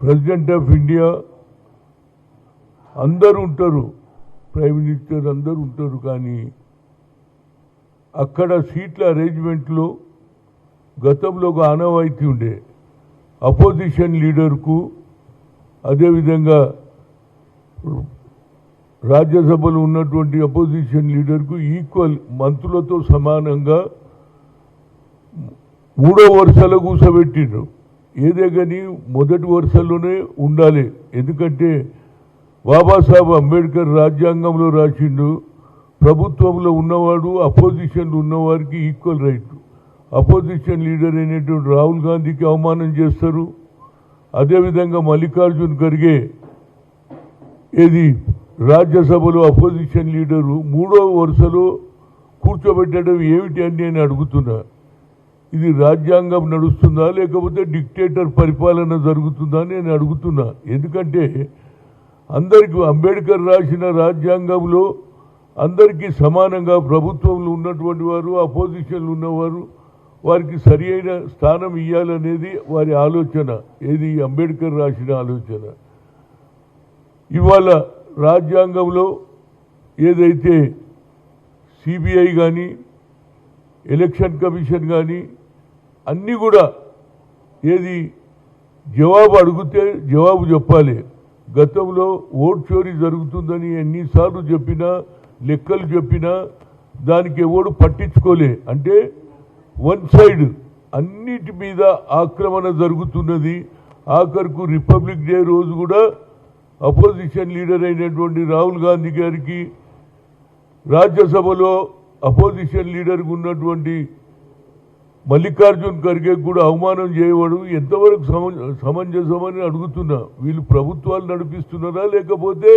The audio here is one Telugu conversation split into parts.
ప్రెసిడెంట్ ఆఫ్ ఇండియా అందరూ ఉంటారు, ప్రైమ్ మినిస్టర్ అందరూ ఉంటారు. కానీ అక్కడ సీట్ల అరేంజ్మెంట్లో గతంలో ఒక ఆనవాయితీ ఉండే, అపోజిషన్ లీడర్కు అదేవిధంగా రాజ్యసభలో ఉన్నటువంటి అపోజిషన్ లీడర్కు ఈక్వల్ మంత్రులతో సమానంగా మూడో వరుసలో కూర్చోబెట్టిండ్రు. ఏదే కానీ మొదటి వరుసలోనే ఉండాలి. ఎందుకంటే బాబాసాహెబ్ అంబేద్కర్ రాజ్యాంగంలో రాసిండు, ప్రభుత్వంలో ఉన్నవాడు అపోజిషన్లో ఉన్నవారికి ఈక్వల్ రైట్. అపోజిషన్ లీడర్ అయినటువంటి రాహుల్ గాంధీకి అవమానం చేస్తారు. అదేవిధంగా మల్లికార్జున్ ఖర్గే ఏది రాజ్యసభలో అపోజిషన్ లీడరు మూడో వరుసలో కూర్చోబెట్టడం ఏమిటి అని నేను అడుగుతున్నా. ఇది రాజ్యాంగం నడుస్తుందా లేకపోతే డిక్టేటర్ పరిపాలన జరుగుతుందా అని నేను అడుగుతున్నా. ఎందుకంటే అందరికీ అంబేద్కర్ రాసిన రాజ్యాంగంలో అందరికీ సమానంగా ప్రభుత్వంలో ఉన్నటువంటి వారు అపోజిషన్లో ఉన్నవారు వారికి సరి అయిన స్థానం ఇవ్వాలనేది వారి ఆలోచన. ఏది అంబేద్కర్ రాసిన ఆలోచన. ఇవాళ రాజ్యాంగంలో ఏదైతే సిబిఐ కానీ ఎలక్షన్ కమిషన్ కానీ అన్నీ కూడా ఏది జవాబు అడిగితే జవాబు చెప్పాలి. గతంలో ఓట్ చోరీ జరుగుతుందని ఎన్నిసార్లు చెప్పినా లెక్కలు చెప్పినా దానికి ఎవడు పట్టించుకోలే. అంటే వన్ సైడ్ అన్నిటి మీద ఆక్రమణ జరుగుతున్నది. ఆఖరుకు రిపబ్లిక్ డే రోజు కూడా అపోజిషన్ లీడర్ అయినటువంటి రాహుల్ గాంధీ గారికి రాజ్యసభలో అపోజిషన్ లీడర్గా ఉన్నటువంటి మల్లికార్జున్ ఖర్గే కూడా అవమానం చేయవడం ఎంతవరకు సమంజసమని అడుగుతున్నా. వీళ్ళు ప్రభుత్వాలు నడిపిస్తున్నారా లేకపోతే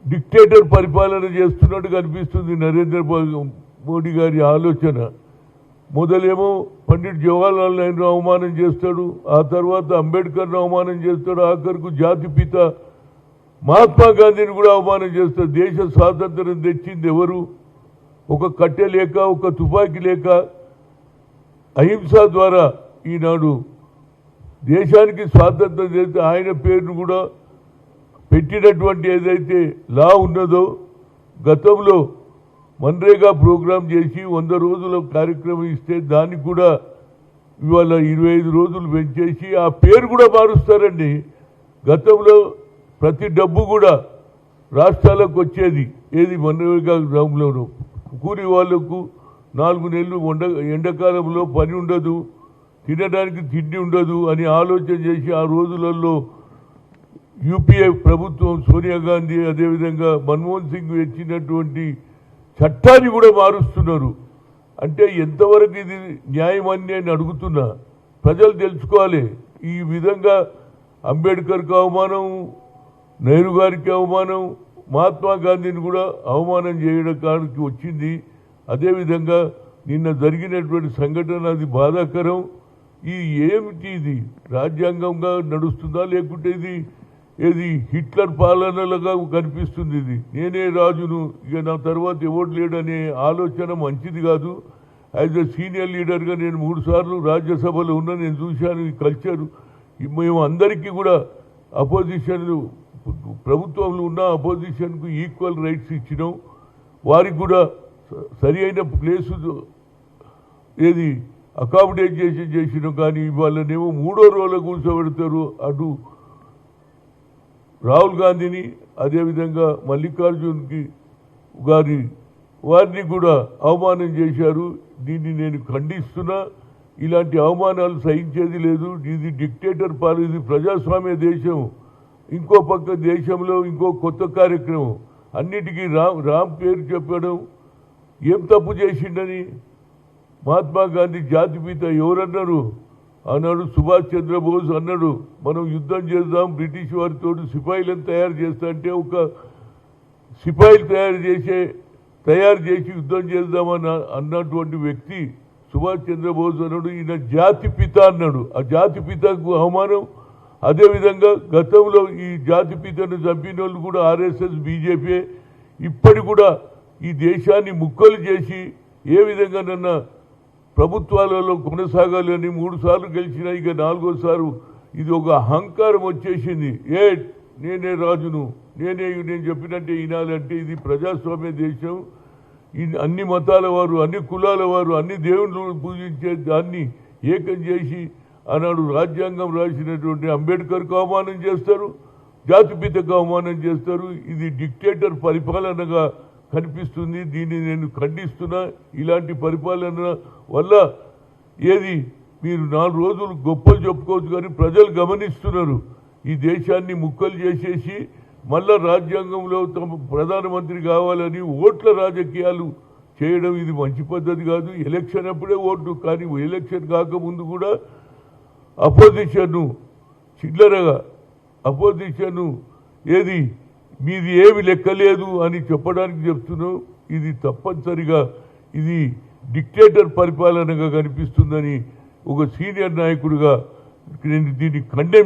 డిక్టేటర్ పరిపాలన చేస్తున్నట్టు కనిపిస్తుంది నరేంద్ర మోడీ గారి ఆలోచన. మొదలేమో పండిట్ జవహర్లాల్ నెహ్రూ అవమానం చేస్తాడు, ఆ తర్వాత అంబేద్కర్ను అవమానం చేస్తాడు, ఆఖరుకు జాతిపిత మహాత్మా గాంధీని కూడా అవమానం చేస్తాడు. దేశ స్వాతంత్రం తెచ్చింది ఎవరు? ఒక కట్టె లేక ఒక తుపాకీ లేక అహింస ద్వారా ఈనాడు దేశానికి స్వాతంత్రం చేస్తే ఆయన పేరును కూడా పెట్టినటువంటి ఏదైతే లా ఉన్నదో గతంలో మన్రేగా ప్రోగ్రాం చేసి 100 రోజుల కార్యక్రమం ఇస్తే దానికి కూడా ఇవాళ 25 రోజులు పెంచేసి ఆ పేరు కూడా మారుస్తారండి. గతంలో ప్రతి డబ్బు కూడా రాష్ట్రాలకు వచ్చేది ఏది మన్రేగా గ్రామంలోనూ. కూలి వాళ్లకు 4 నెలలు ఎండాకాలంలో పని ఉండదు, తినడానికి తిండి ఉండదు అని ఆలోచన చేసి ఆ రోజులలో యూపీఏ ప్రభుత్వం సోనియా గాంధీ అదేవిధంగా మన్మోహన్ సింగ్ ఇచ్చినటువంటి చట్టాన్ని కూడా మారుస్తున్నారు. అంటే ఎంతవరకు ఇది న్యాయం అని నేను అడుగుతున్నా. ప్రజలు తెలుసుకోవాలి. ఈ విధంగా అంబేద్కర్కి అవమానం, నెహ్రూ గారికి అవమానం, మహాత్మా గాంధీని కూడా అవమానం చేయడానికి వచ్చింది. అదేవిధంగా నిన్న జరిగినటువంటి సంఘటన అది బాధాకరం. ఈ ఏమిటి ఇది రాజ్యాంగంగా నడుస్తుందా లేకుంటే ఇది ఏది హిట్లర్ పాలనలుగా కనిపిస్తుంది? ఇది నేనే రాజును, ఇక నా తర్వాత ఎవరు లేడనే ఆలోచన మంచిది కాదు. యాజ్ ఎ సీనియర్ లీడర్గా నేను 3 సార్లు రాజ్యసభలో ఉన్నా, నేను చూశాను ఈ కల్చరు. మేము అందరికీ కూడా అపోజిషన్ ప్రభుత్వంలో ఉన్న అపోజిషన్కు ఈక్వల్ రైట్స్ ఇచ్చినాం. వారికి కూడా సరి అయిన ప్లేసు ఏది అకామిడేషన్ చేసినాం. కానీ వాళ్ళనేమో 3వ రోజులో కూర్చోబెడతారు. అటు రాహుల్ గాంధీని అదేవిధంగా మల్లికార్జున్కి వారిని కూడా అవమానం చేశారు. దీన్ని నేను ఖండిస్తున్నా. ఇలాంటి అవమానాలు సహించేది లేదు. ఇది డిక్టేటర్ పాలన, ఇది ప్రజాస్వామ్య దేశం. ఇంకో పక్క దేశంలో ఇంకో కొత్త కార్యక్రమం. అన్నిటికీ రామ్ పేరు చెప్పడం ఏం తప్పు చేసిండని. మహాత్మా గాంధీ జాతిపిత ఎవరన్నారు? ఆనాడు సుభాష్ చంద్రబోస్ అన్నాడు, మనం యుద్ధం చేద్దాం బ్రిటిష్ వారితో, సిపాయిలను తయారు చేస్తా అంటే ఒక సిపాయిలు తయారు చేసి యుద్ధం చేద్దామని అన్నటువంటి వ్యక్తి సుభాష్ చంద్రబోస్ అన్నాడు. ఈయన జాతిపిత అన్నాడు. ఆ జాతిపితకు అవమానం. అదేవిధంగా గతంలో ఈ జాతిపితను చంపిన వాళ్ళు కూడా ఆర్ఎస్ఎస్ బీజేపీ. ఇప్పటి కూడా ఈ దేశాన్ని ముక్కలు చేసి ఏ విధంగా నన్న ప్రభుత్వాలలో కొనసాగాలని 3 సార్లు గెలిచినా ఇక 4వ సారి ఇది ఒక అహంకారం వచ్చేసింది. నేనే రాజును, నేను చెప్పినట్టే వినాలంటే ఇది ప్రజాస్వామ్య దేశం. అన్ని మతాల వారు, అన్ని కులాల వారు, అన్ని దేవుళ్ళు పూజించే దాన్ని ఏకం చేసి ఆనాడు రాజ్యాంగం రాసినటువంటి అంబేద్కర్కు అవమానం చేస్తారు, జాతిపితకు అవమానం చేస్తారు. ఇది డిక్టేటర్ పరిపాలనగా కనిపిస్తుంది. దీన్ని నేను ఖండిస్తున్నా. ఇలాంటి పరిపాలన వల్ల మీరు 4 రోజులు గొప్పలు చెప్పుకోవచ్చు, కానీ ప్రజలు గమనిస్తున్నారు. ఈ దేశాన్ని ముక్కలు చేసేసి మళ్ళా రాజ్యాంగంలో తమ ప్రధానమంత్రి కావాలని ఓట్ల రాజకీయాలు చేయడం ఇది మంచి పద్ధతి కాదు. ఎలక్షన్ అప్పుడే ఓట్లు, కానీ ఎలక్షన్ కాకముందు కూడా అపోజిషన్ను చిల్లరగా మీది ఏమి లెక్కలేదు అని చెప్పడానికి చెప్తున్నావు. ఇది తప్పనిసరిగా ఇది డిక్టేటర్ పరిపాలనగా కనిపిస్తుందని ఒక సీనియర్ నాయకుడిగా నేను దీన్ని కండెమ్